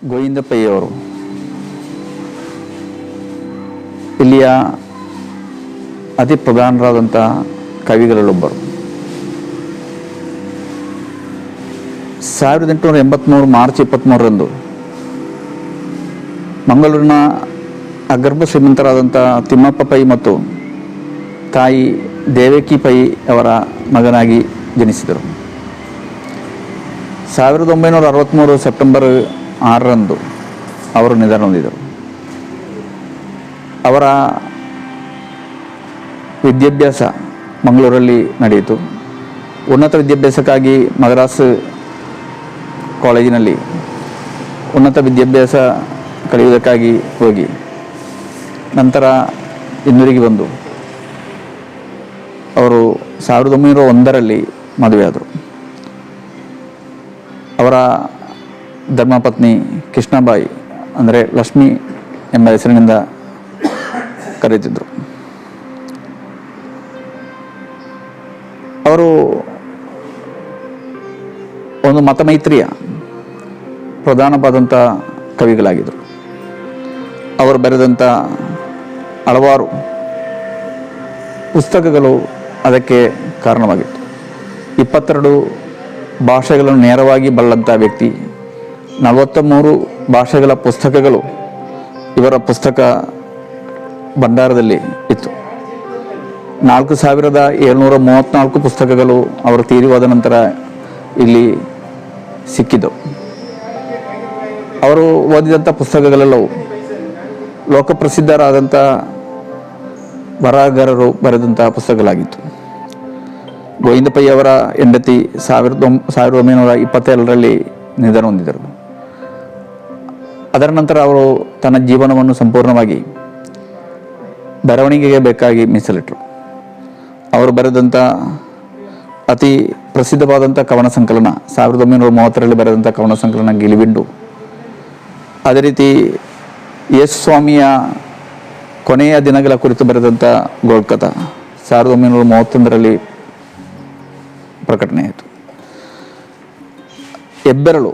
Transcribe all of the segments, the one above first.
ಗೋವಿಂದ ಪೈಯವರು ಇಲ್ಲಿಯ ಅತಿ ಪ್ರಧಾನರಾದಂಥ ಕವಿಗಳಲ್ಲೊಬ್ಬರು. 1883 ಮಾರ್ಚ್ 23ರಂದು ಮಂಗಳೂರಿನ ಅಗರ್ಭ ಶ್ರೀಮಂತರಾದಂಥ ತಿಮ್ಮಪ್ಪ ಪೈ ಮತ್ತು ತಾಯಿ ದೇವಕಿ ಪೈ ಅವರ ಮಗನಾಗಿ ಜನಿಸಿದರು. 1963 ಸೆಪ್ಟೆಂಬರ್ 6ರಂದು ಅವರು ನಿಧನ ಹೊಂದಿದರು. ಅವರ ವಿದ್ಯಾಭ್ಯಾಸ ಮಂಗಳೂರಲ್ಲಿ ನಡೆಯಿತು. ಉನ್ನತ ವಿದ್ಯಾಭ್ಯಾಸಕ್ಕಾಗಿ ಮದ್ರಾಸ್ ಕಾಲೇಜಿನಲ್ಲಿ ಉನ್ನತ ವಿದ್ಯಾಭ್ಯಾಸ ಕಲಿಯುವುದಕ್ಕಾಗಿ ಹೋಗಿ ನಂತರ ಇನ್ನೂರಿಗೆ ಬಂದು ಅವರು 1901ರಲ್ಲಿ ಮದುವೆಯಾದರು. ಅವರ ಧರ್ಮಪತ್ನಿ ಕೃಷ್ಣಬಾಯಿ ಅಂದರೆ ಲಕ್ಷ್ಮಿ ಎಂಬ ಹೆಸರಿನಿಂದ ಕರೆಯುತ್ತಿದ್ದರು. ಅವರು ಒಂದು ಮತಮೈತ್ರಿಯ ಪ್ರಧಾನವಾದಂಥ ಕವಿಗಳಾಗಿದ್ದರು. ಅವರು ಬರೆದಂಥ ಹಲವಾರು ಪುಸ್ತಕಗಳು ಅದಕ್ಕೆ ಕಾರಣವಾಗಿತ್ತು. 22 ಭಾಷೆಗಳನ್ನು ನೇರವಾಗಿ ಬಲ್ಲಂಥ ವ್ಯಕ್ತಿ. 43 ಭಾಷೆಗಳ ಪುಸ್ತಕಗಳು ಇವರ ಪುಸ್ತಕ ಭಂಡಾರದಲ್ಲಿ ಇತ್ತು. 4734 ಪುಸ್ತಕಗಳು ಅವರು ತೀರಿ ಹೋದ ನಂತರ ಇಲ್ಲಿ ಸಿಕ್ಕಿದ್ದವು. ಅವರು ಓದಿದಂಥ ಪುಸ್ತಕಗಳೆಲ್ಲವೂ ಲೋಕಪ್ರಸಿದ್ಧರಾದಂಥ ಬರಹಗಾರರು ಬರೆದಂಥ ಪುಸ್ತಕಗಳಾಗಿತ್ತು. ಗೋವಿಂದ ಪೈ ಅವರ ಹೆಂಡತಿ 1922ರಲ್ಲಿ ನಿಧನ ಹೊಂದಿದರು. ಅದರ ನಂತರ ಅವರು ತನ್ನ ಜೀವನವನ್ನು ಸಂಪೂರ್ಣವಾಗಿ ಬರವಣಿಗೆಗೆ ಬೇಕಾಗಿ ಮೀಸಲಿಟ್ಟರು. ಅವರು ಬರೆದಂಥ ಅತಿ ಪ್ರಸಿದ್ಧವಾದಂಥ ಕವನ ಸಂಕಲನ 1930ರಲ್ಲಿ ಬರೆದಂಥ ಕವನ ಸಂಕಲನ ಗಿಲಿಬಿಂಡು. ಅದೇ ರೀತಿ ಯೇಸು ಸ್ವಾಮಿಯ ಕೊನೆಯ ದಿನಗಳ ಕುರಿತು ಬರೆದಂಥ ಗೋಳ್ಕತ 1931ರಲ್ಲಿ ಪ್ರಕಟಣೆಯಾಯಿತು. ಹೆಬ್ಬೆರಳು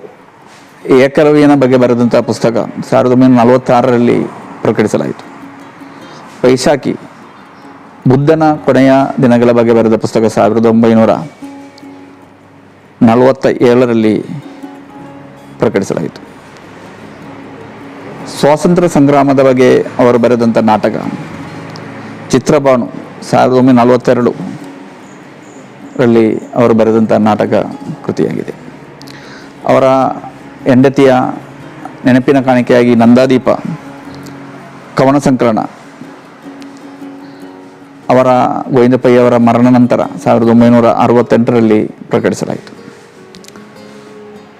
ಏಕಲವ್ಯನ ಬಗ್ಗೆ ಬರೆದಂಥ ಪುಸ್ತಕ 1946ರಲ್ಲಿ ಪ್ರಕಟಿಸಲಾಯಿತು. ವೈಶಾಖಿ ಬುದ್ಧನ ಕೊನೆಯ ದಿನಗಳ ಬಗ್ಗೆ ಬರೆದ ಪುಸ್ತಕ 1947ರಲ್ಲಿ ಪ್ರಕಟಿಸಲಾಯಿತು. ಸ್ವಾತಂತ್ರ್ಯ ಸಂಗ್ರಾಮದ ಬಗ್ಗೆ ಅವರು ಬರೆದಂಥ ನಾಟಕ ಚಿತ್ರಬಾನು 1942ರಲ್ಲಿ ಅವರು ಬರೆದಂಥ ನಾಟಕ ಕೃತಿಯಾಗಿದೆ. ಅವರ ಹೆಂಡತಿಯ ನೆನಪಿನ ಕಾಣಿಕೆಯಾಗಿ ನಂದಾದೀಪ ಕವನ ಸಂಕಲನ ಅವರ ಗೋವಿಂದ ಪೈ ಅವರ ಮರಣ ನಂತರ 1968ರಲ್ಲಿ ಪ್ರಕಟಿಸಲಾಯಿತು.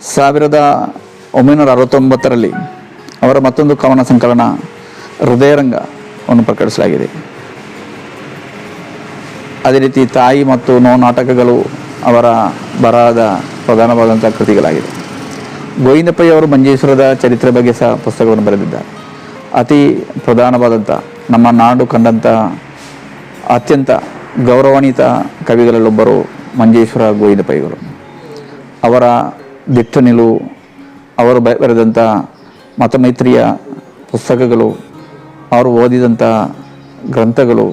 1969ರಲ್ಲಿ ಅವರ ಮತ್ತೊಂದು ಕವನ ಸಂಕಲನ ಹೃದಯರಂಗವನ್ನು ಪ್ರಕಟಿಸಲಾಗಿದೆ. ಅದೇ ರೀತಿ ತಾಯಿ ಮತ್ತು ನೋವು ನಾಟಕಗಳು ಅವರ ಬರಹದ ಪ್ರಧಾನವಾದಂಥ ಕೃತಿಗಳಾಗಿದೆ. ಗೋವಿಂದ ಪೈ ಅವರು ಮಂಜೇಶ್ವರದ ಚರಿತ್ರೆ ಬಗ್ಗೆ ಸಹ ಪುಸ್ತಕವನ್ನು ಬರೆದಿದ್ದಾರೆ. ಅತಿ ಪ್ರಧಾನವಾದಂಥ ನಮ್ಮ ನಾಡು ಕಂಡಂಥ ಅತ್ಯಂತ ಗೌರವಾನ್ವಿತ ಕವಿಗಳಲ್ಲೊಬ್ಬರು ಮಂಜೇಶ್ವರ ಗೋವಿಂದ ಪೈಗಳು. ಅವರ ದಿಟ್ಟ ನಿಲುವು, ಅವರು ಬರೆದಂಥ ಮತಮೈತ್ರಿಯ ಪುಸ್ತಕಗಳು, ಅವರು ಓದಿದಂಥ ಗ್ರಂಥಗಳು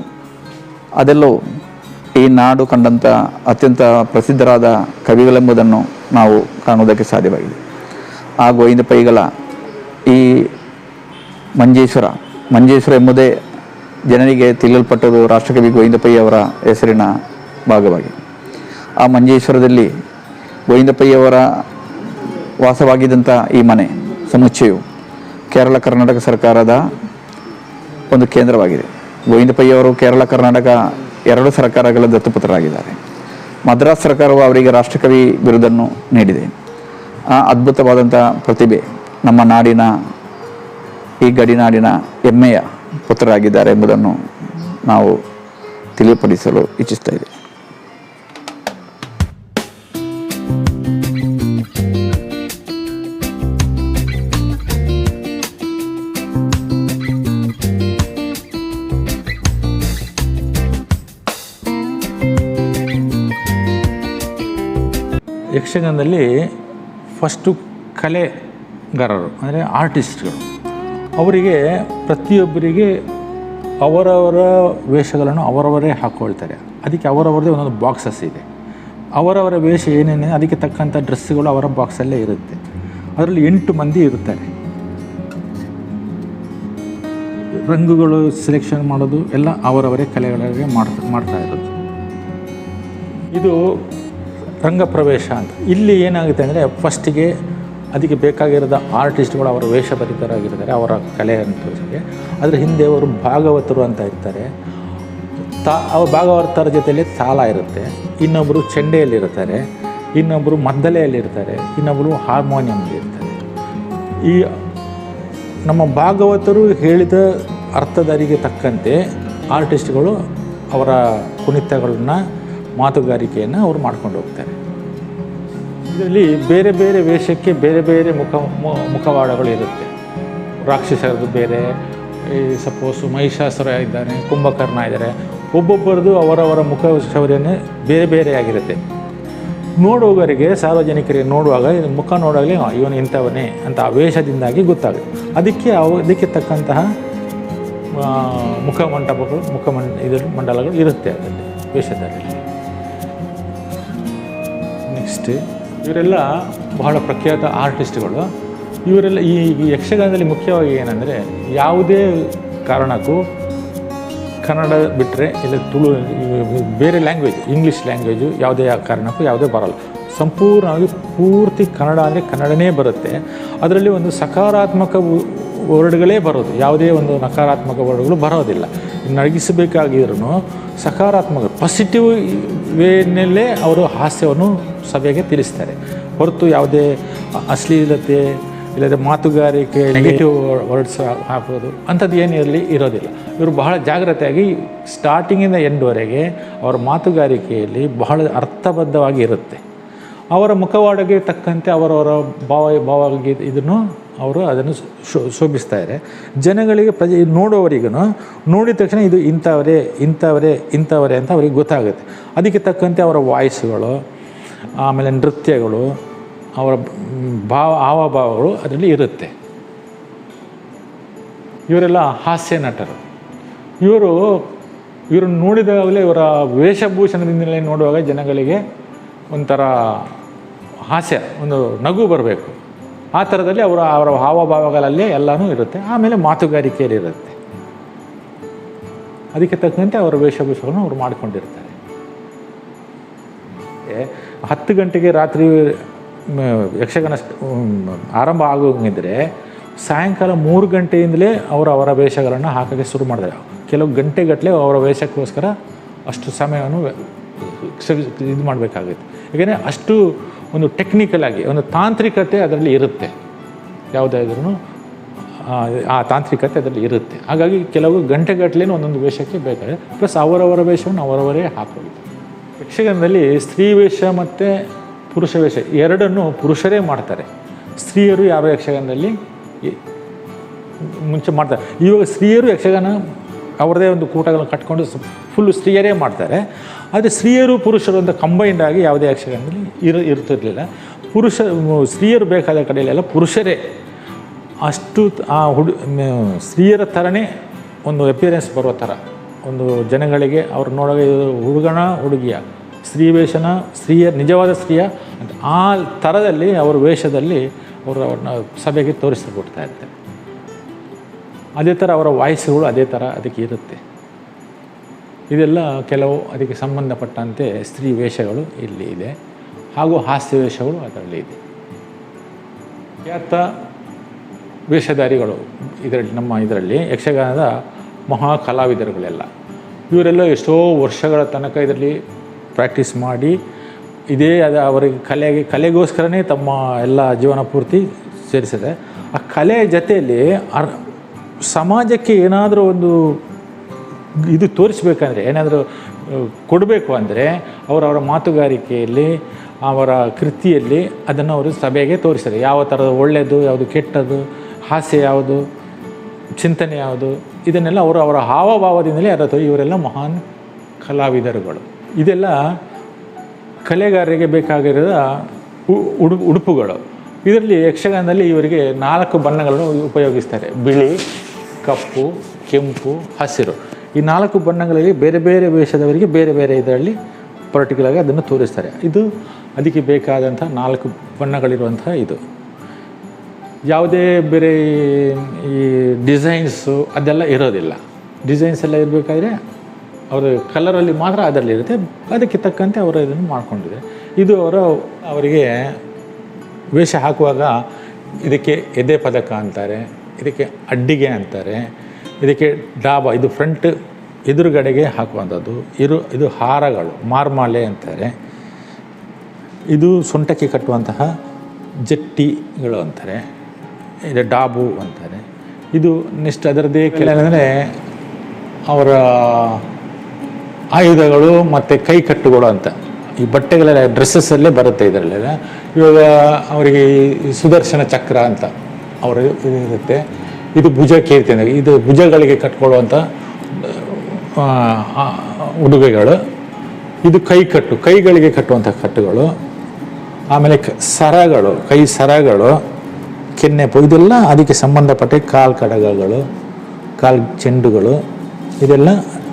ಅದೆಲ್ಲವೂ ಈ ನಾಡು ಕಂಡಂಥ ಅತ್ಯಂತ ಪ್ರಸಿದ್ಧರಾದ ಕವಿಗಳೆಂಬುದನ್ನು ನಾವು ಕಾಣುವುದಕ್ಕೆ ಸಾಧ್ಯವಾಗಿದೆ. ಆ ಗೋವಿಂದ ಪೈಗಳ ಈ ಮಂಜೇಶ್ವರ ಎಂಬುದೇ ಜನರಿಗೆ ತಿಳಿಯಲ್ಪಟ್ಟದು ರಾಷ್ಟ್ರಕವಿ ಗೋವಿಂದ ಪೈ ಅವರ ಹೆಸರಿನ ಭಾಗವಾಗಿ. ಆ ಮಂಜೇಶ್ವರದಲ್ಲಿ ಗೋವಿಂದ ಪೈ ಅವರ ವಾಸವಾಗಿದ್ದಂಥ ಈ ಮನೆ ಸಮುಚ್ಚಯವು ಕೇರಳ ಕರ್ನಾಟಕ ಸರ್ಕಾರದ ಒಂದು ಕೇಂದ್ರವಾಗಿದೆ. ಗೋವಿಂದ ಪೈ ಅವರು ಕೇರಳ ಕರ್ನಾಟಕ 2 ಸರ್ಕಾರಗಳ ದತ್ತುಪುತ್ರರಾಗಿದ್ದಾರೆ. ಮದ್ರಾಸ್ ಸರ್ಕಾರವು ಅವರಿಗೆ ರಾಷ್ಟ್ರಕವಿ ಬಿರುದನ್ನು ನೀಡಿದೆ. ಆ ಅದ್ಭುತವಾದಂಥ ಪ್ರತಿಭೆ ನಮ್ಮ ನಾಡಿನ ಈ ಗಡಿನಾಡಿನ ಹೆಮ್ಮೆಯ ಪುತ್ರರಾಗಿದ್ದಾರೆ ಎಂಬುದನ್ನು ನಾವು ತಿಳಿಯಪಡಿಸಲು ಇಚ್ಛಿಸ್ತಾ ಇದ್ದೇವೆ. ಯಕ್ಷಗಾನದಲ್ಲಿ ಫಸ್ಟು ಕಲೆ ಗಾರರು ಅಂದರೆ ಆರ್ಟಿಸ್ಟ್ಗಳು. ಅವರಿಗೆ ಪ್ರತಿಯೊಬ್ಬರಿಗೆ ಅವರವರ ವೇಷಗಳನ್ನು ಅವರವರೇ ಹಾಕ್ಕೊಳ್ತಾರೆ. ಅದಕ್ಕೆ ಅವರವರದೇ ಒಂದೊಂದು ಬಾಕ್ಸಸ್ ಇದೆ. ಅವರವರ ವೇಷ ಏನೇನು ಅದಕ್ಕೆ ತಕ್ಕಂಥ ಡ್ರೆಸ್ಸುಗಳು ಅವರ ಬಾಕ್ಸಲ್ಲೇ ಇರುತ್ತೆ. ಅದರಲ್ಲಿ 8 ಮಂದಿ ಇರುತ್ತಾರೆ. ರಂಗುಗಳು ಸೆಲೆಕ್ಷನ್ ಮಾಡೋದು ಎಲ್ಲ ಅವರವರೇ ಕಲೆಗಳಿಗೆ ಮಾಡ್ತಾ ಇರೋದು. ಇದು ರಂಗಪ್ರವೇಶ ಅಂತ. ಇಲ್ಲಿ ಏನಾಗುತ್ತೆ ಅಂದರೆ ಫಸ್ಟಿಗೆ ಅದಕ್ಕೆ ಬೇಕಾಗಿರೋದ ಆರ್ಟಿಸ್ಟ್ಗಳು ಅವರ ವೇಷಭರಿತರಾಗಿರ್ತಾರೆ, ಅವರ ಕಲೆಯನ್ನು ತೋರಿಸೋಕ್ಕೆ. ಅದರ ಹಿಂದೆ ಅವರು ಭಾಗವತರು ಅಂತ ಇರ್ತಾರೆ. ಅವ್ರ ಭಾಗವತರ ಜೊತೆಯಲ್ಲಿ ತಾಲ ಇರುತ್ತೆ, ಇನ್ನೊಬ್ಬರು ಚೆಂಡೆಯಲ್ಲಿರ್ತಾರೆ, ಇನ್ನೊಬ್ಬರು ಮದ್ದಲೆಯಲ್ಲಿರ್ತಾರೆ, ಇನ್ನೊಬ್ಬರು ಹಾರ್ಮೋನಿಯಂಲಿರ್ತಾರೆ. ಈ ನಮ್ಮ ಭಾಗವತರು ಹೇಳಿದ ಅರ್ಥಧಾರಿಗೆ ತಕ್ಕಂತೆ ಆರ್ಟಿಸ್ಟ್ಗಳು ಅವರ ಕುಣಿತಗಳನ್ನು ಮಾತುಗಾರಿಕೆಯನ್ನು ಅವರು ಮಾಡ್ಕೊಂಡು ಹೋಗ್ತಾರೆ. ಇದರಲ್ಲಿ ಬೇರೆ ಬೇರೆ ವೇಷಕ್ಕೆ ಬೇರೆ ಬೇರೆ ಮುಖವಾಡಗಳು ಇರುತ್ತೆ. ರಾಕ್ಷಸರದ್ದು ಬೇರೆ, ಈ ಸಪೋಸ್ ಮಹಿಷಾಸುರ ಇದ್ದಾನೆ, ಕುಂಭಕರ್ಣ ಇದ್ದಾರೆ. ಒಬ್ಬೊಬ್ಬರದು ಅವರವರ ಮುಖಶೌರ್ಯನೇ ಬೇರೆ ಬೇರೆಯಾಗಿರುತ್ತೆ. ನೋಡುವವರಿಗೆ, ಸಾರ್ವಜನಿಕರಿಗೆ ನೋಡುವಾಗ ಮುಖ ನೋಡಾಗಲೇ ಇವನು ಇಂಥವನೇ ಅಂತ ಆ ವೇಷದಿಂದಾಗಿ ಗೊತ್ತಾಗುತ್ತೆ. ಅದಕ್ಕೆ ತಕ್ಕಂತಹ ಮಂಡಲಗಳು ಇರುತ್ತೆ ಅದರಲ್ಲಿ, ವೇಷದಲ್ಲಿ. ನೆಕ್ಸ್ಟ್ ಇವರೆಲ್ಲ ಬಹಳ ಪ್ರಖ್ಯಾತ ಆರ್ಟಿಸ್ಟ್ಗಳು. ಇವರೆಲ್ಲ ಈ ಯಕ್ಷಗಾನದಲ್ಲಿ ಮುಖ್ಯವಾಗಿ ಏನಂದರೆ, ಯಾವುದೇ ಕಾರಣಕ್ಕೂ ಕನ್ನಡ ಬಿಟ್ಟರೆ ಇಲ್ಲ ತುಳು, ಬೇರೆ ಲ್ಯಾಂಗ್ವೇಜ್, ಇಂಗ್ಲೀಷ್ ಲ್ಯಾಂಗ್ವೇಜು ಯಾವುದೇ ಕಾರಣಕ್ಕೂ ಯಾವುದೇ ಬರೋಲ್ಲ. ಸಂಪೂರ್ಣವಾಗಿ ಪೂರ್ತಿ ಕನ್ನಡ ಅಂದರೆ ಕನ್ನಡನೇ ಬರುತ್ತೆ. ಅದರಲ್ಲಿ ಒಂದು ಸಕಾರಾತ್ಮಕ ವರ್ಡ್ಗಳೇ ಬರೋದು, ಯಾವುದೇ ಒಂದು ನಕಾರಾತ್ಮಕ ವರ್ಡ್ಗಳು ಬರೋದಿಲ್ಲ. ನಗಿಸಬೇಕಾಗಿದ್ರೂ ಸಕಾರಾತ್ಮಕ ಪಾಸಿಟಿವ್ ವೇನಲ್ಲೇ ಅವರು ಹಾಸ್ಯವನ್ನು ಸಭೆಗೆ ತಿಳಿಸ್ತಾರೆ. ಹೊರತು ಯಾವುದೇ ಅಶ್ಲೀಲತೆ ಇಲ್ಲದೆ ಮಾತುಗಾರಿಕೆ, ನೆಗೆಟಿವ್ ವರ್ಡ್ಸ್ ಹಾಕೋದು ಅಂಥದ್ದು ಏನಿರಲಿ ಇರೋದಿಲ್ಲ. ಇವರು ಬಹಳ ಜಾಗ್ರತೆಯಾಗಿ ಸ್ಟಾರ್ಟಿಂಗಿಂದ ಎಂಡ್ವರೆಗೆ ಅವರ ಮಾತುಗಾರಿಕೆಯಲ್ಲಿ ಬಹಳ ಅರ್ಥಬದ್ಧವಾಗಿ ಇರುತ್ತೆ. ಅವರ ಮುಖವಾಡಗೆ ತಕ್ಕಂತೆ ಅವರವರ ಭಾವವಾಗಿ ಇದನ್ನು ಅವರು ಅದನ್ನು ಶೋಭಿಸ್ತಾರೆ. ಜನಗಳಿಗೆ ನೋಡುವವರಿಗೂ ನೋಡಿದ ತಕ್ಷಣ ಇದು ಇಂಥವರೇ ಅಂತ ಅವರಿಗೆ ಗೊತ್ತಾಗುತ್ತೆ. ಅದಕ್ಕೆ ತಕ್ಕಂತೆ ಅವರ ವಾಯ್ಸ್ಗಳು, ಆಮೇಲೆ ನೃತ್ಯಗಳು, ಅವರ ಹಾವಭಾವಗಳು ಅದರಲ್ಲಿ ಇರುತ್ತೆ. ಇವರೆಲ್ಲ ಹಾಸ್ಯ ನಟರು. ಇವರು ನೋಡಿದಾಗಲೇ ಇವರ ವೇಷಭೂಷಣದಿಂದಲೇ ನೋಡುವಾಗ ಜನಗಳಿಗೆ ಒಂಥರ ಹಾಸ್ಯ, ಒಂದು ನಗು ಬರಬೇಕು. ಆ ಥರದಲ್ಲಿ ಅವರ ಹಾವಭಾವಗಳಲ್ಲೇ ಎಲ್ಲನೂ ಇರುತ್ತೆ. ಆಮೇಲೆ ಮಾತುಗಾರಿಕೆಯಲ್ಲಿ ಇರುತ್ತೆ. ಅದಕ್ಕೆ ತಕ್ಕಂತೆ ಅವರ ವೇಷಭೂಷಣವನ್ನು ಅವರು ಮಾಡಿಕೊಂಡಿರ್ತಾರೆ. 10 ಗಂಟೆಗೆ ರಾತ್ರಿ ಯಕ್ಷಗಾನ ಆರಂಭ ಆಗೋಂಗಿದ್ರೆ ಸಾಯಂಕಾಲ 3 ಗಂಟೆಯಿಂದಲೇ ಅವರ ವೇಷಗಳನ್ನು ಹಾಕೋಕ್ಕೆ ಶುರು ಮಾಡಿದ್ದಾರೆ. ಕೆಲವು ಗಂಟೆಗಟ್ಟಲೆ ಅವರ ವೇಷಕ್ಕೋಸ್ಕರ ಅಷ್ಟು ಸಮಯವನ್ನು ಇದು ಮಾಡಬೇಕಾಗುತ್ತೆ. ಯಾಕೆಂದರೆ ಅಷ್ಟು ಒಂದು ಟೆಕ್ನಿಕಲಾಗಿ ಒಂದು ತಾಂತ್ರಿಕತೆ ಅದರಲ್ಲಿ ಇರುತ್ತೆ. ಯಾವುದಾದ್ರೂ ಆ ತಾಂತ್ರಿಕತೆ ಅದರಲ್ಲಿ ಇರುತ್ತೆ. ಹಾಗಾಗಿ ಕೆಲವು ಗಂಟೆಗಟ್ಟಲೆ ಒಂದೊಂದು ವೇಷಕ್ಕೆ ಬೇಕಾದ್ರೆ, ಪ್ಲಸ್ ಅವರವರ ವೇಷವನ್ನು ಅವರವರೇ ಹಾಕೋದು. ಯಕ್ಷಗಾನದಲ್ಲಿ ಸ್ತ್ರೀ ವೇಷ ಮತ್ತು ಪುರುಷ ವೇಷ ಎರಡನ್ನು ಪುರುಷರೇ ಮಾಡ್ತಾರೆ. ಸ್ತ್ರೀಯರು ಯಾರೋ ಯಕ್ಷಗಾನದಲ್ಲಿ ಮುಂಚೆ ಮಾಡ್ತಾರೆ. ಇವಾಗ ಸ್ತ್ರೀಯರು ಯಕ್ಷಗಾನ ಅವರದೇ ಒಂದು ಕೂಟಗಳನ್ನು ಕಟ್ಕೊಂಡು ಫುಲ್ಲು ಸ್ತ್ರೀಯರೇ ಮಾಡ್ತಾರೆ. ಆದರೆ ಸ್ತ್ರೀಯರು ಪುರುಷರು ಅಂತ ಕಂಬೈಂಡ್ ಆಗಿ ಯಾವುದೇ ಯಕ್ಷಗಾನದಲ್ಲಿ ಇರ್ತಿರಲಿಲ್ಲ. ಸ್ತ್ರೀಯರು ಬೇಕಾದ ಕಡೆಯಲ್ಲೆಲ್ಲ ಪುರುಷರೇ ಅಷ್ಟು ಸ್ತ್ರೀಯರ ಥರನೇ ಒಂದು ಅಪಿಯರೆನ್ಸ್ ಬರೋ ಥರ ಒಂದು ಜನಗಳಿಗೆ ಅವ್ರು ನೋಡೋಕೆ ಹುಡುಗನ ಹುಡುಗಿಯ ಸ್ತ್ರೀವೇಷನ ನಿಜವಾದ ಸ್ತ್ರೀಯ ಅಂತ ಆ ಥರದಲ್ಲಿ ಅವರ ವೇಷದಲ್ಲಿ ಅವ್ರನ್ನ ಸಭೆಗೆ ತೋರಿಸಿಕೊಡ್ತಾ ಇರ್ತಾರೆ. ಅದೇ ಥರ ಅವರ ವಾಯ್ಸ್ಗಳು ಅದೇ ಥರ ಅದಕ್ಕೆ ಇರುತ್ತೆ. ಇದೆಲ್ಲ ಕೆಲವು ಅದಕ್ಕೆ ಸಂಬಂಧಪಟ್ಟಂತೆ ಸ್ತ್ರೀ ವೇಷಗಳು ಇಲ್ಲಿ ಇದೆ, ಹಾಗೂ ಹಾಸ್ಯ ವೇಷಗಳು ಅದರಲ್ಲಿ ಇದೆ. ಖ್ಯಾತ ವೇಷಧಾರಿಗಳು ನಮ್ಮ ಇದರಲ್ಲಿ ಯಕ್ಷಗಾನದ ಮಹಾ ಕಲಾವಿದರುಗಳೆಲ್ಲ ಇವರೆಲ್ಲ ಎಷ್ಟೋ ವರ್ಷಗಳ ತನಕ ಇದರಲ್ಲಿ ಪ್ರಾಕ್ಟೀಸ್ ಮಾಡಿ ಅವರಿಗೆ ಕಲೆಗೋಸ್ಕರನೇ ತಮ್ಮ ಎಲ್ಲ ಜೀವನ ಪೂರ್ತಿ ಸೇರಿಸಿದೆ. ಆ ಕಲೆಯ ಜೊತೆಯಲ್ಲಿ ಸಮಾಜಕ್ಕೆ ಏನಾದರೂ ಒಂದು ಇದು ತೋರಿಸ್ಬೇಕಂದ್ರೆ, ಏನಾದರೂ ಕೊಡಬೇಕು ಅಂದರೆ ಅವರವರ ಮಾತುಗಾರಿಕೆಯಲ್ಲಿ, ಅವರ ಕೃತಿಯಲ್ಲಿ ಅದನ್ನು ಅವರು ಸಭೆಗೆ ತೋರಿಸ್ತಾರೆ. ಯಾವ ಥರದ ಒಳ್ಳೆಯದು ಯಾವುದು, ಕೆಟ್ಟದ್ದು, ಹಾಸ್ಯ ಯಾವುದು, ಚಿಂತನೆ ಯಾವುದು, ಇದನ್ನೆಲ್ಲ ಅವರ ಹಾವಭಾವದಿಂದಲೇ ಇವರೆಲ್ಲ ಮಹಾನ್ ಕಲಾವಿದರುಗಳು. ಇದೆಲ್ಲ ಕಲೆಗಾರರಿಗೆ ಬೇಕಾಗಿರೋ ಉಡುಪುಗಳು. ಇದರಲ್ಲಿ ಯಕ್ಷಗಾನದಲ್ಲಿ ಇವರಿಗೆ 4 ಬಣ್ಣಗಳನ್ನು ಉಪಯೋಗಿಸ್ತಾರೆ. ಬಿಳಿ, ಕಪ್ಪು, ಕೆಂಪು, ಹಸಿರು. ಈ 4 ಬಣ್ಣಗಳಿಗೆ ಬೇರೆ ಬೇರೆ ವೇಷದವರಿಗೆ ಬೇರೆ ಬೇರೆ ಇದರಲ್ಲಿ ಪರ್ಟಿಕ್ಯುಲರಾಗಿ ಅದನ್ನು ತೋರಿಸ್ತಾರೆ. ಇದು ಅದಕ್ಕೆ ಬೇಕಾದಂಥ 4 ಬಣ್ಣಗಳಿರುವಂತಹ ಇದು. ಯಾವುದೇ ಬೇರೆ ಈ ಡಿಸೈನ್ಸು ಅದೆಲ್ಲ ಇರೋದಿಲ್ಲ. ಡಿಸೈನ್ಸ್ ಎಲ್ಲ ಇರಬೇಕಾದ್ರೆ ಅವರ ಕಲರಲ್ಲಿ ಮಾತ್ರ ಅದರಲ್ಲಿರುತ್ತೆ. ಅದಕ್ಕೆ ತಕ್ಕಂತೆ ಅವರು ಇದನ್ನು ಮಾಡ್ಕೊಂಡಿದ್ದಾರೆ. ಇದು ಅವರಿಗೆ ವೇಷ ಹಾಕುವಾಗ ಇದಕ್ಕೆ ಎದೆ ಪದಕ ಅಂತಾರೆ, ಇದಕ್ಕೆ ಅಡ್ಡಿಗೆ ಅಂತಾರೆ, ಇದಕ್ಕೆ ಡಾಬ, ಇದು ಫ್ರಂಟ್ ಎದುರುಗಡೆಗೆ ಹಾಕುವಂಥದ್ದು. ಇದು ಹಾರಗಳು, ಮಾರ್ಮಾಲೆ ಅಂತಾರೆ. ಇದು ಸೊಂಟಕ್ಕೆ ಕಟ್ಟುವಂತಹ ಜಟ್ಟಿಗಳು ಅಂತಾರೆ, ಇದು ಡಾಬು ಅಂತಾರೆ. ಇದು ನೆಕ್ಸ್ಟ್ ಅದರದ್ದೇ ಕೆಲವೊಂದರೆ ಅವರ ಆಯುಧಗಳು ಮತ್ತು ಕೈಕಟ್ಟುಗಳು ಅಂತ. ಈ ಬಟ್ಟೆಗಳೆಲ್ಲ ಡ್ರೆಸ್ಸಸ್ಸಲ್ಲೇ ಬರುತ್ತೆ ಇದರಲ್ಲೆಲ್ಲ. ಇವಾಗ ಅವರಿಗೆ ಈ ಸುದರ್ಶನ ಚಕ್ರ ಅಂತ ಅವರ ಇದು ಇರುತ್ತೆ. ಇದು ಭುಜ ಕೀರ್ತಿ ಅಂದರೆ ಇದು ಭುಜಗಳಿಗೆ ಕಟ್ಕೊಳ್ಳುವಂಥ ಉಡುಗೆಗಳು. ಇದು ಕೈಕಟ್ಟು, ಕೈಗಳಿಗೆ ಕಟ್ಟುವಂಥ ಕಟ್ಟುಗಳು. ಆಮೇಲೆ ಸರಗಳು, ಕೈ ಸರಗಳು, ಕೆನ್ನೆಪು, ಇದೆಲ್ಲ ಅದಕ್ಕೆ ಸಂಬಂಧಪಟ್ಟ ಕಾಲು ಕಡಗಗಳು, ಕಾಲು ಚೆಂಡುಗಳು, ಇದೆಲ್ಲ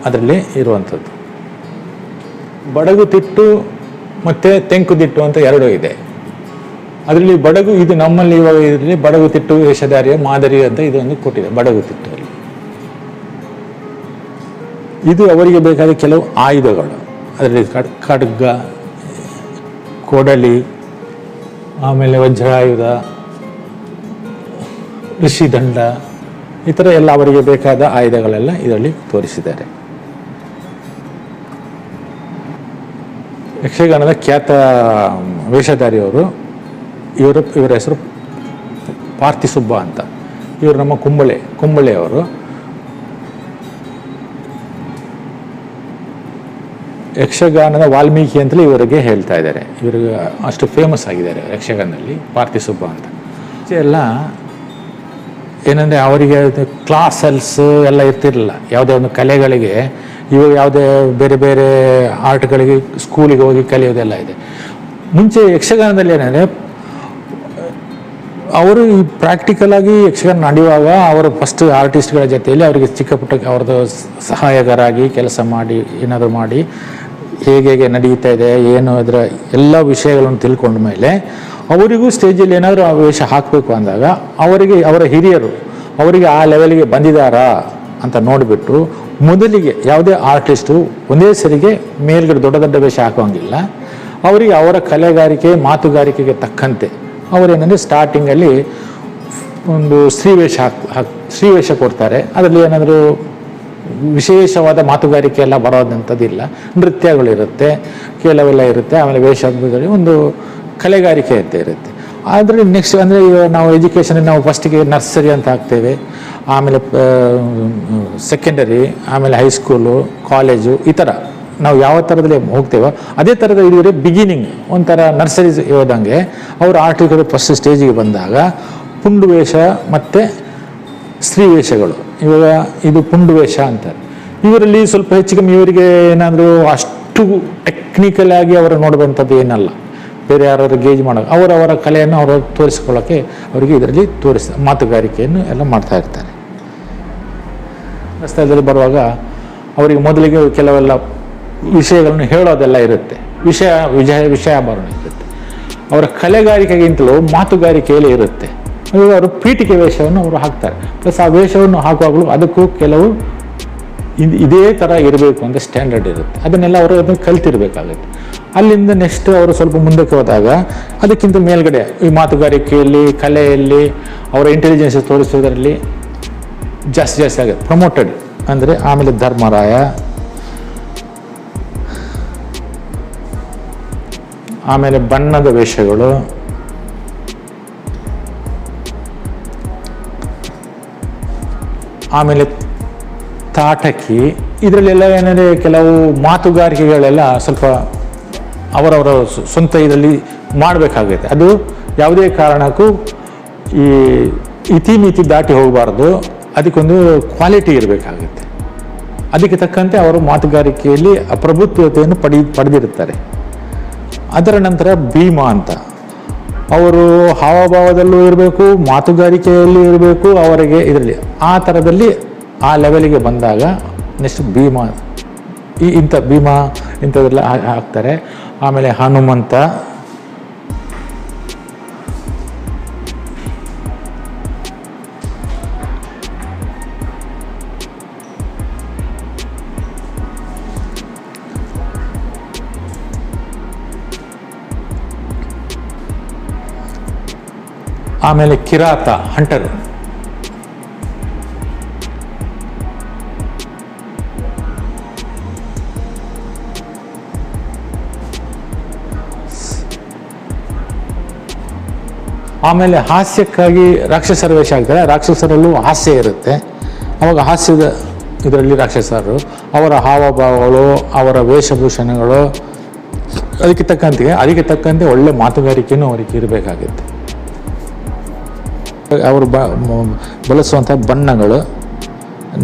ಅದರಲ್ಲಿ ಇರುವಂಥದ್ದು. ಬಡಗು ತಿಟ್ಟು ಮತ್ತು ತೆಂಕುದಿಟ್ಟು ಅಂತ 2 ಇದೆ. ಅದರಲ್ಲಿ ಬಡಗು, ಇದು ನಮ್ಮಲ್ಲಿ ಇವಾಗ ಇದರಲ್ಲಿ ಬಡಗು ತಿಟ್ಟು ವೇಷಧಾರಿಯ ಮಾದರಿ ಅಂತ ಇದೊಂದು ಕೊಟ್ಟಿದೆ. ಬಡಗು ತಿಟ್ಟಲ್ಲಿ ಇದು ಅವರಿಗೆ ಬೇಕಾದ ಕೆಲವು ಆಯುಧಗಳು. ಅದರಲ್ಲಿ ಖಡ್ಗ, ಕೊಡಲಿ, ಆಮೇಲೆ ವಜ್ರಾಯುಧ, ಋಷಿದಂಡ, ಈ ಥರ ಎಲ್ಲ ಅವರಿಗೆ ಬೇಕಾದ ಆಯುಧಗಳೆಲ್ಲ ಇದರಲ್ಲಿ ತೋರಿಸಿದ್ದಾರೆ. ಯಕ್ಷಗಾನದ ಖ್ಯಾತ ವೇಷಧಾರಿಯವರು ಇವರ ಹೆಸರು ಪಾರ್ಥಿಸುಬ್ಬ ಅಂತ. ಇವರು ನಮ್ಮ ಕುಂಬಳೆಯವರು. ಯಕ್ಷಗಾನದ ವಾಲ್ಮೀಕಿ ಅಂತಲೇ ಇವರಿಗೆ ಹೇಳ್ತಾ ಇದ್ದಾರೆ. ಇವರಿಗೆ ಅಷ್ಟು ಫೇಮಸ್ ಆಗಿದ್ದಾರೆ ಯಕ್ಷಗಾನದಲ್ಲಿ ಪಾರ್ಥಿಸುಬ್ಬ ಅಂತ. ಎಲ್ಲ ಏನಂದರೆ ಅವರಿಗೆ ಕ್ಲಾಸಲ್ಸ್ ಎಲ್ಲ ಇರ್ತಿರಲಿಲ್ಲ. ಯಾವುದೇ ಒಂದು ಕಲೆಗಳಿಗೆ ಇವಾಗ ಯಾವುದೇ ಬೇರೆ ಬೇರೆ ಆರ್ಟ್ಗಳಿಗೆ ಸ್ಕೂಲಿಗೆ ಹೋಗಿ ಕಲಿಯೋದೆಲ್ಲ ಇದೆ. ಮುಂಚೆ ಯಕ್ಷಗಾನದಲ್ಲಿ ಏನಂದರೆ ಅವರು ಈ ಪ್ರಾಕ್ಟಿಕಲಾಗಿ ಯಕ್ಷಗಾನ ನಡೆಯುವಾಗ ಅವರು ಫಸ್ಟ್ ಆರ್ಟಿಸ್ಟ್ಗಳ ಜೊತೆಯಲ್ಲಿ ಅವರಿಗೆ ಚಿಕ್ಕ ಪುಟ್ಟ ಅವ್ರದ್ದು ಸಹಾಯಕರಾಗಿ ಕೆಲಸ ಮಾಡಿ ಏನಾದರೂ ಮಾಡಿ ಹೇಗೆ ನಡೀತಾ ಇದೆ ಏನು ಅದರ ಎಲ್ಲ ವಿಷಯಗಳನ್ನು ತಿಳ್ಕೊಂಡ ಮೇಲೆ ಅವರಿಗೂ ಸ್ಟೇಜಲ್ಲಿ ಏನಾದರೂ ಆ ವೇಷ ಹಾಕಬೇಕು ಅಂದಾಗ ಅವರಿಗೆ ಅವರ ಹಿರಿಯರು ಅವರಿಗೆ ಆ ಲೆವೆಲ್ಗೆ ಬಂದಿದ್ದಾರಾ ಅಂತ ನೋಡಿಬಿಟ್ಟು ಮೊದಲಿಗೆ ಯಾವುದೇ ಆರ್ಟಿಸ್ಟು ಒಂದೇ ಸರಿಗೆ ಮೇಲ್ಗಡೆ ದೊಡ್ಡ ದೊಡ್ಡ ವೇಷ ಹಾಕೋಂಗಿಲ್ಲ. ಅವರಿಗೆ ಅವರ ಕಲೆಗಾರಿಕೆ ಮಾತುಗಾರಿಕೆಗೆ ತಕ್ಕಂತೆ ಅವರೇನೆಂದರೆ ಸ್ಟಾರ್ಟಿಂಗಲ್ಲಿ ಒಂದು ಸ್ತ್ರೀವೇಷ ಕೊಡ್ತಾರೆ. ಅದರಲ್ಲಿ ಏನಾದರೂ ವಿಶೇಷವಾದ ಮಾತುಗಾರಿಕೆ ಎಲ್ಲ ಬರೋದಂಥದ್ದಿಲ್ಲ. ನೃತ್ಯಗಳಿರುತ್ತೆ, ಕೆಲವೆಲ್ಲ ಇರುತ್ತೆ. ಆಮೇಲೆ ವೇಷದಲ್ಲಿ ಒಂದು ಕಲೆಗಾರಿಕೆ ಅಂತ ಇರುತ್ತೆ. ಆದರೆ ನೆಕ್ಸ್ಟ್ ಅಂದರೆ ನಾವು ಎಜುಕೇಷನ್ ನಾವು ಫಸ್ಟಿಗೆ ನರ್ಸರಿ ಅಂತ ಹಾಕ್ತೇವೆ, ಆಮೇಲೆ ಸೆಕೆಂಡರಿ, ಆಮೇಲೆ ಹೈಸ್ಕೂಲು, ಕಾಲೇಜು, ಈ ಥರ ನಾವು ಯಾವ ಥರದಲ್ಲಿ ಹೋಗ್ತೇವೋ ಅದೇ ಥರದ ಇದುವರೆ ಬಿಗಿನಿಂಗ್ ಒಂಥರ ನರ್ಸರಿ ಹೋದಂಗೆ ಅವರು ಆರ್ಟಿಸ್ಟ್ಗಳು ಫಸ್ಟ್ ಸ್ಟೇಜಿಗೆ ಬಂದಾಗ ಪುಂಡು ವೇಷ ಮತ್ತು ಸ್ತ್ರೀ ವೇಷಗಳು. ಇವಾಗ ಇದು ಪುಂಡು ವೇಷ ಅಂತಾರೆ. ಇವರಲ್ಲಿ ಸ್ವಲ್ಪ ಹೆಚ್ಚು ಕಮ್ಮಿ ಇವರಿಗೆ ಏನಾದರೂ ಅಷ್ಟು ಟೆಕ್ನಿಕಲ್ ಆಗಿ ಅವರು ನೋಡುವಂಥದ್ದು ಏನಲ್ಲ. ಬೇರೆ ಯಾರಾದ್ರು ಗೇಜ್ ಮಾಡೋದು ಅವರವರ ಕಲೆಯನ್ನು ಅವರು ತೋರಿಸ್ಕೊಳ್ಳೋಕ್ಕೆ ಅವರಿಗೆ ಇದರಲ್ಲಿ ಮಾತುಗಾರಿಕೆಯನ್ನು ಎಲ್ಲ ಮಾಡ್ತಾ ಇರ್ತಾರೆ. ಸ್ಥಳದಲ್ಲಿ ಬರುವಾಗ ಅವರಿಗೆ ಮೊದಲಿಗೆ ಕೆಲವೆಲ್ಲ ವಿಷಯಗಳನ್ನು ಹೇಳೋದೆಲ್ಲ ಇರುತ್ತೆ. ವಿಷಯಾಭರಣ ಇರುತ್ತೆ. ಅವರ ಕಲೆಗಾರಿಕೆಗಿಂತಲೂ ಮಾತುಗಾರಿಕೆಯಲ್ಲಿ ಇರುತ್ತೆ. ಅವರು ಪೀಠಿಕೆ ವೇಷವನ್ನು ಅವರು ಹಾಕ್ತಾರೆ. ಪ್ಲಸ್ ಆ ವೇಷವನ್ನು ಹಾಕುವಾಗಲೂ ಅದಕ್ಕೂ ಕೆಲವು ಇದೇ ಥರ ಇರಬೇಕು ಅಂತ ಸ್ಟ್ಯಾಂಡರ್ಡ್ ಇರುತ್ತೆ. ಅದನ್ನೆಲ್ಲ ಅವರು ಅದನ್ನು ಕಲ್ತಿರ್ಬೇಕಾಗುತ್ತೆ. ಅಲ್ಲಿಂದ ನೆಕ್ಸ್ಟ್ ಅವರು ಸ್ವಲ್ಪ ಮುಂದಕ್ಕೆ ಹೋದಾಗ ಅದಕ್ಕಿಂತ ಮೇಲ್ಗಡೆ ಈ ಮಾತುಗಾರಿಕೆಯಲ್ಲಿ ಕಲೆಯಲ್ಲಿ ಅವರ ಇಂಟೆಲಿಜೆನ್ಸ್ ತೋರಿಸೋದರಲ್ಲಿ ಜಾಸ್ತಿ ಆಗುತ್ತೆ. ಪ್ರಮೋಟೆಡ್ ಅಂದರೆ ಆಮೇಲೆ ಧರ್ಮರಾಯ, ಆಮೇಲೆ ಬಣ್ಣದ ವೇಷಗಳು, ಆಮೇಲೆ ತಾಟಕಿ, ಇದರಲ್ಲೆಲ್ಲ ಏನಂದರೆ ಕೆಲವು ಮಾತುಗಾರಿಕೆಗಳೆಲ್ಲ ಸ್ವಲ್ಪ ಅವರವರ ಸ್ವಂತ ಇದರಲ್ಲಿ ಮಾಡಬೇಕಾಗುತ್ತೆ. ಅದು ಯಾವುದೇ ಕಾರಣಕ್ಕೂ ಈ ಇತಿಮಿತಿ ದಾಟಿ ಹೋಗಬಾರ್ದು. ಅದಕ್ಕೊಂದು ಕ್ವಾಲಿಟಿ ಇರಬೇಕಾಗುತ್ತೆ. ಅದಕ್ಕೆ ತಕ್ಕಂತೆ ಅವರು ಮಾತುಗಾರಿಕೆಯಲ್ಲಿ ಪ್ರಭುತ್ವತೆಯನ್ನು ಪಡೆದಿರುತ್ತಾರೆ. ಅದರ ನಂತರ ಭೀಮ ಅಂತ. ಅವರು ಹಾವಭಾವದಲ್ಲೂ ಇರಬೇಕು, ಮಾತುಗಾರಿಕೆಯಲ್ಲೂ ಇರಬೇಕು, ಅವರಿಗೆ ಇದರಲ್ಲಿ ಆ ಥರದಲ್ಲಿ ಆ ಲೆವೆಲಿಗೆ ಬಂದಾಗ ನೆಕ್ಸ್ಟ್ ಭೀಮ, ಇಂಥ ಭೀಮ ಇಂಥದ್ದೆಲ್ಲ ಹಾಕ್ತಾರೆ. ಆಮೇಲೆ ಹನುಮಂತ, ಆಮೇಲೆ ಕಿರಾತ, ಹಂಟರ್, ಆಮೇಲೆ ಹಾಸ್ಯಕ್ಕಾಗಿ ರಾಕ್ಷಸರ ವೇಷ ಆಗ್ತಾರೆ. ರಾಕ್ಷಸರಲ್ಲೂ ಹಾಸ್ಯ ಇರುತ್ತೆ. ಅವಾಗ ಹಾಸ್ಯದ ಇದರಲ್ಲಿ ರಾಕ್ಷಸರು ಅವರ ಹಾವಭಾವಗಳು, ಅವರ ವೇಷಭೂಷಣಗಳು ಅದಕ್ಕೆ ತಕ್ಕಂತೆ ಒಳ್ಳೆ ಮಾತುಗಾರಿಕೆಯೂ ಅವರಿಗೆ ಇರಬೇಕಾಗುತ್ತೆ. ಅವರು ಬಳಸುವಂಥ ಬಣ್ಣಗಳು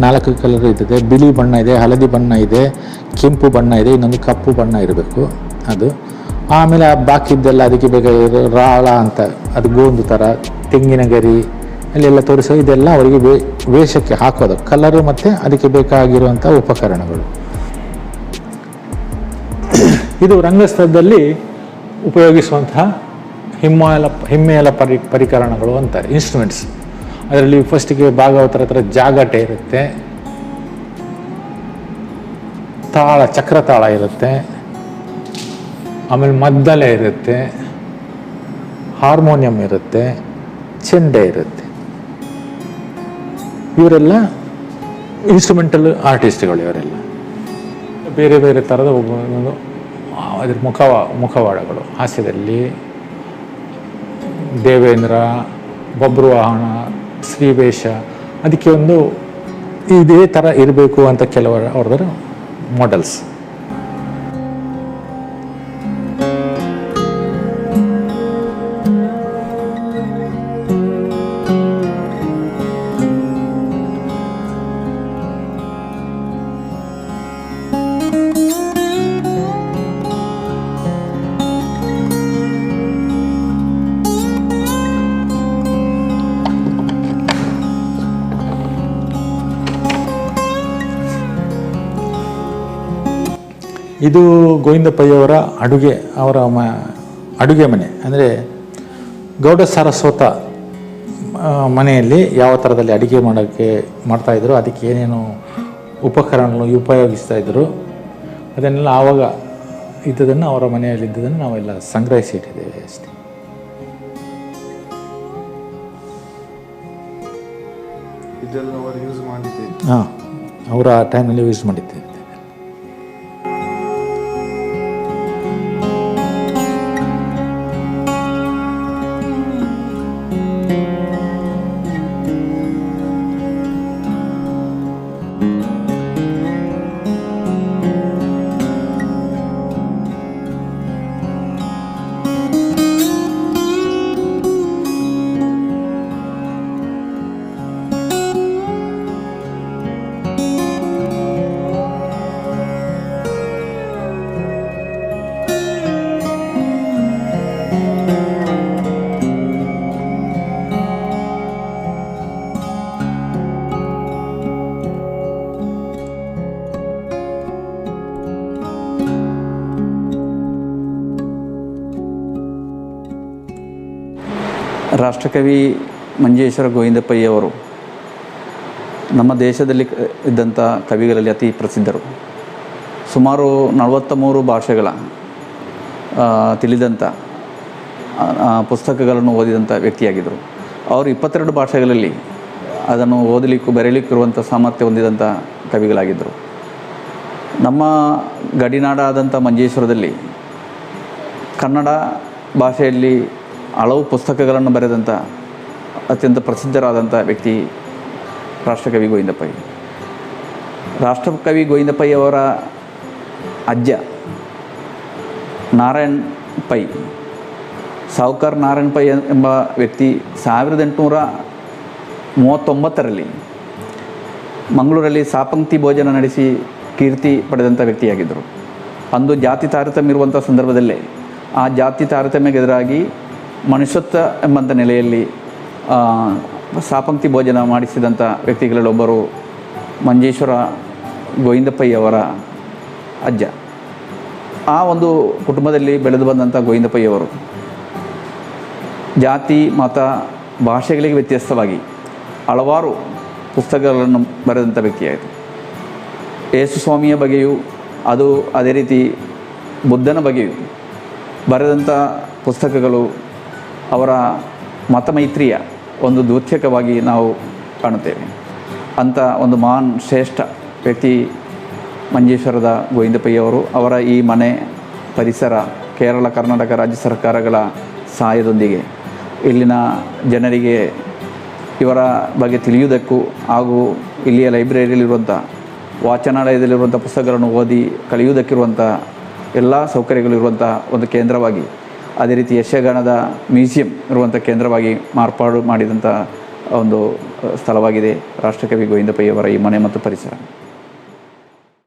4 ಕಲರ್ ಇರ್ತದೆ. ಬಿಳಿ ಬಣ್ಣ ಇದೆ, ಹಳದಿ ಬಣ್ಣ ಇದೆ, ಕೆಂಪು ಬಣ್ಣ ಇದೆ, ಇನ್ನೊಂದು ಕಪ್ಪು ಬಣ್ಣ ಇರಬೇಕು ಅದು. ಆಮೇಲೆ ಬಾಕಿದ್ದೆಲ್ಲ ಅದಕ್ಕೆ ಬೇಕಾಗಿರೋ ರಾಳ ಅಂತ, ಅದು ಗೋಂದು ಥರ, ತೆಂಗಿನ ಗರಿ ಅಲ್ಲೆಲ್ಲ ತೋರಿಸೋ, ಇದೆಲ್ಲ ಅವರಿಗೆ ವೇಷಕ್ಕೆ ಹಾಕೋದು ಕಲರು ಮತ್ತು ಅದಕ್ಕೆ ಬೇಕಾಗಿರುವಂಥ ಉಪಕರಣಗಳು. ಇದು ರಂಗಸ್ಥಳದಲ್ಲಿ ಉಪಯೋಗಿಸುವಂತಹ ಹಿಮ್ಮೇಳ ಪರಿಕರಣಗಳು ಅಂತಾರೆ, ಇನ್ಸ್ಟ್ರೂಮೆಂಟ್ಸ್. ಅದರಲ್ಲಿ ಫಸ್ಟಿಗೆ ಭಾಗವತರ ಹತ್ರ ಜಾಗಟೆ ಇರುತ್ತೆ, ತಾಳ, ಚಕ್ರ ತಾಳ ಇರುತ್ತೆ, ಆಮೇಲೆ ಮದ್ದಲೆ ಇರುತ್ತೆ, ಹಾರ್ಮೋನಿಯಂ ಇರುತ್ತೆ, ಚೆಂಡೆ ಇರುತ್ತೆ. ಇವರೆಲ್ಲ ಇನ್ಸ್ಟ್ರೂಮೆಂಟಲ್ ಆರ್ಟಿಸ್ಟ್ಗಳು. ಇವರೆಲ್ಲ ಬೇರೆ ಬೇರೆ ಥರದ ಒಬ್ಬೊಂದು ಅದ್ರ ಮುಖವಾಡಗಳು. ಹಾಸ್ಯದಲ್ಲಿ ದೇವೇಂದ್ರ, ಬಬ್ರುವಾಹನ, ಶ್ರೀವೇಷ, ಅದಕ್ಕೆ ಒಂದು ಇದೇ ಥರ ಇರಬೇಕು ಅಂತ ಅವ್ರದ್ದು ಮಾಡೆಲ್ಸ್. ಇದು ಗೋವಿಂದ ಪೈಯವರ ಅಡುಗೆ ಮನೆ. ಅಂದರೆ ಗೌಡ ಸಾರಸ್ವತ ಮನೆಯಲ್ಲಿ ಯಾವ ಥರದಲ್ಲಿ ಅಡುಗೆ ಮಾಡ್ತಾಯಿದ್ರು, ಅದಕ್ಕೆ ಏನೇನು ಉಪಕರಣಗಳು ಉಪಯೋಗಿಸ್ತಾಯಿದ್ರು ಅದನ್ನೆಲ್ಲ ಆವಾಗ ಇದ್ದದನ್ನು, ಅವರ ಮನೆಯಲ್ಲಿದ್ದದನ್ನು ನಾವೆಲ್ಲ ಸಂಗ್ರಹಿಸಿ ಇಟ್ಟಿದ್ದೇವೆ ಅಷ್ಟೇ. ಇದೆಲ್ಲ ಅವರು ಯೂಸ್ ಮಾಡಿದ್ದೇವೆ. ಹಾಂ, ಅವರ ಆ ಟೈಮಲ್ಲಿ ಯೂಸ್ ಮಾಡಿದ್ದೇವೆ. ರಾಷ್ಟ್ರಕವಿ ಮಂಜೇಶ್ವರ ಗೋವಿಂದ ಪೈಯವರು ನಮ್ಮ ದೇಶದಲ್ಲಿ ಇದ್ದಂಥ ಕವಿಗಳಲ್ಲಿ ಅತಿ ಪ್ರಸಿದ್ಧರು. ಸುಮಾರು 43 ಭಾಷೆಗಳ ತಿಳಿದಂಥ ಪುಸ್ತಕಗಳನ್ನು ಓದಿದಂಥ ವ್ಯಕ್ತಿಯಾಗಿದ್ದರು. ಅವರು 22 ಭಾಷೆಗಳಲ್ಲಿ ಅದನ್ನು ಓದಲಿಕ್ಕೂ ಬರೆಯಲಿಕ್ಕಿರುವಂಥ ಸಾಮರ್ಥ್ಯ ಹೊಂದಿದಂಥ ಕವಿಗಳಾಗಿದ್ದರು. ನಮ್ಮ ಗಡಿನಾಡಾದಂಥ ಮಂಜೇಶ್ವರದಲ್ಲಿ ಕನ್ನಡ ಭಾಷೆಯಲ್ಲಿ ಹಲವು ಪುಸ್ತಕಗಳನ್ನು ಬರೆದಂಥ ಅತ್ಯಂತ ಪ್ರಸಿದ್ಧರಾದಂಥ ವ್ಯಕ್ತಿ ರಾಷ್ಟ್ರಕವಿ ಗೋವಿಂದ ಪೈ. ರಾಷ್ಟ್ರಕವಿ ಗೋವಿಂದ ಪೈ ಅವರ ಅಜ್ಜ ನಾರಾಯಣ್ ಪೈ, ಸಾವುಕಾರ್ ನಾರಾಯಣ್ ಪೈ ಎಂಬ ವ್ಯಕ್ತಿ 1839ರಲ್ಲಿ ಮಂಗಳೂರಲ್ಲಿ ಸಾಪಂಕ್ತಿ ಭೋಜನ ನಡೆಸಿ ಕೀರ್ತಿ ಪಡೆದಂಥ ವ್ಯಕ್ತಿಯಾಗಿದ್ದರು. ಅಂದು ಜಾತಿ ತಾರತಮ್ಯ ಇರುವಂಥ ಸಂದರ್ಭದಲ್ಲೇ ಆ ಜಾತಿ ತಾರತಮ್ಯಕ್ಕೆ ಎದುರಾಗಿ ಮನುಷ್ಯತ್ವ ಎಂಬಂಥ ನೆಲೆಯಲ್ಲಿ ಸಾಪಂಕ್ತಿ ಭೋಜನ ಮಾಡಿಸಿದಂಥ ವ್ಯಕ್ತಿಗಳಲ್ಲೊಬ್ಬರು ಮಂಜೇಶ್ವರ ಗೋವಿಂದಪ್ಪಯ್ಯವರ ಅಜ್ಜ. ಆ ಒಂದು ಕುಟುಂಬದಲ್ಲಿ ಬೆಳೆದು ಬಂದಂಥ ಗೋವಿಂದಪ್ಪಯ್ಯವರು ಜಾತಿ, ಮತ, ಭಾಷೆಗಳಿಗೆ ವ್ಯತ್ಯಸ್ತವಾಗಿ ಹಲವಾರು ಪುಸ್ತಕಗಳನ್ನು ಬರೆದಂಥ ವ್ಯಕ್ತಿಯಾಯಿತು. ಯೇಸುಸ್ವಾಮಿಯ ಬಗ್ಗೆಯೂ ಅದೇ ರೀತಿ ಬುದ್ಧನ ಬಗ್ಗೆಯೂ ಬರೆದಂಥ ಪುಸ್ತಕಗಳು ಅವರ ಮತಮೈತ್ರಿಯ ಒಂದು ದ್ಯೋತಕವಾಗಿ ನಾವು ಕಾಣುತ್ತೇವೆ. ಅಂಥ ಒಂದು ಮಹಾನ್ ಶ್ರೇಷ್ಠ ವ್ಯಕ್ತಿ ಮಂಜೇಶ್ವರದ ಗೋವಿಂದಪ್ಪಯ್ಯವರು. ಅವರ ಈ ಮನೆ ಪರಿಸರ ಕೇರಳ, ಕರ್ನಾಟಕ ರಾಜ್ಯ ಸರ್ಕಾರಗಳ ಸಹಾಯದೊಂದಿಗೆ ಇಲ್ಲಿನ ಜನರಿಗೆ ಇವರ ಬಗ್ಗೆ ತಿಳಿಯುವುದಕ್ಕೂ ಹಾಗೂ ಇಲ್ಲಿಯ ಲೈಬ್ರರಿಯಲ್ಲಿರುವಂಥ ವಾಚನಾಲಯದಲ್ಲಿರುವಂಥ ಪುಸ್ತಕಗಳನ್ನು ಓದಿ ಕಲಿಯುವುದಕ್ಕಿರುವಂಥ ಎಲ್ಲ ಸೌಕರ್ಯಗಳಿರುವಂಥ ಒಂದು ಕೇಂದ್ರವಾಗಿ, ಅದೇ ರೀತಿ ಯಕ್ಷಗಾನದ ಮ್ಯೂಸಿಯಂ ಇರುವಂಥ ಕೇಂದ್ರವಾಗಿ ಮಾರ್ಪಾಡು ಮಾಡಿದಂಥ ಒಂದು ಸ್ಥಳವಾಗಿದೆ ರಾಷ್ಟ್ರಕವಿ ಗೋವಿಂದಪ್ಪಯ್ಯವರ ಈ ಮನೆ ಮತ್ತು ಪರಿಸರ.